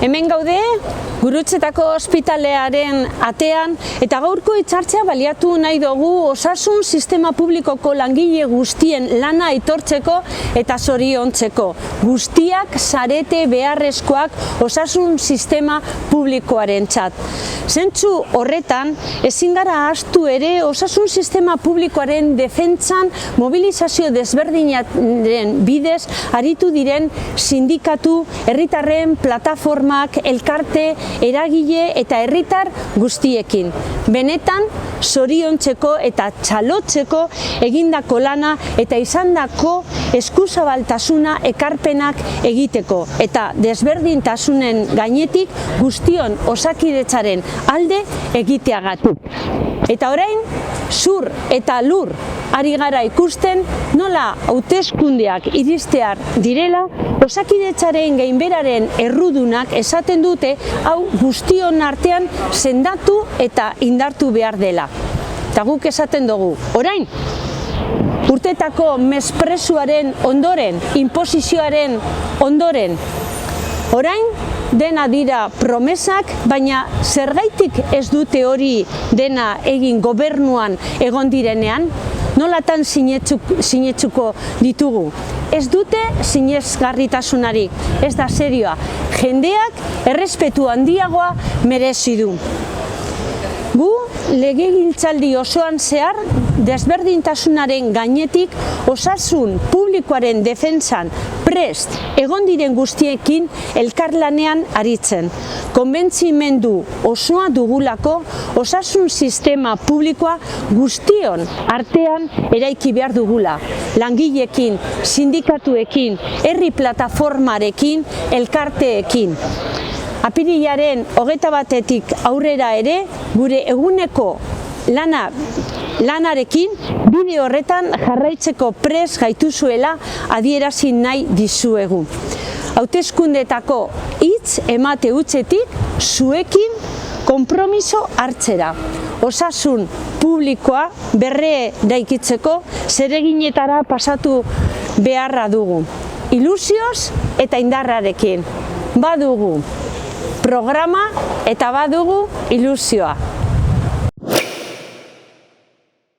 Hemen gaude, Gurutzetako ospitalearen atean, eta gaurko hitzartzea baliatu nahi dugu osasun sistema publikoko langile guztien lana aitortzeko eta zoriontzeko. Guztiak zarete beharrezkoak osasun sistema publikoaren txat. Zentzu horretan, ezin gara ahaztu ere osasun sistema publikoaren defentsan mobilizazio desberdinaren bidez aritu diren sindikatu, herritarren plataformak, elkarte, eragile eta herritar guztiekin. Benetan, zoriontzeko eta txalotzeko egindako lana eta izandako eskuzabaltasuna ekarpenak egiteko eta desberdintasunen gainetik guztion Osakidetzaren alde egiteagatik. Eta orain, zur eta lur ari gara ikusten nola hauteskundeak iristear direla, Osakidetzaren gainberaren errudunak esaten dute hau guztion artean sendatu eta indartu behar dela. Eta guk esaten dugu, orain, urtetako mesprezuaren ondoren, inposizioaren ondoren, orain dena dira promesak, baina zergaitik ez dute hori dena egin gobernuan egon direnean, nolatan sinetsuko ditugu. Ez dute sinesgarritasunarik, ez da serioa. Jendeak errespetu handiagoa merezi du. Gu legegintzaldi osoan zehar desberdintasunaren gainetik osasun publikoaren defentsan prest egon diren guztiekin elkarlanean aritzen. Konbentzimendu osoa dugulako osasun sistema publikoa guztion artean eraiki behar dugula. Langileekin, sindikatuekin, herri plataformarekin, elkarteekin. Apirilaren 21 aurrera ere, gure eguneko lanarekin bide horretan jarraitzeko prest gaituzuela adierazi nahi dizuegu. Hauteskundeetako hitz emate hutsetik zuekin konpromiso hartzera. Osasun publikoa berreraikitzeko zereginetara pasatu beharra dugu. Ilusioz eta indarrarekin. Badugu programa eta badugu ilusioa.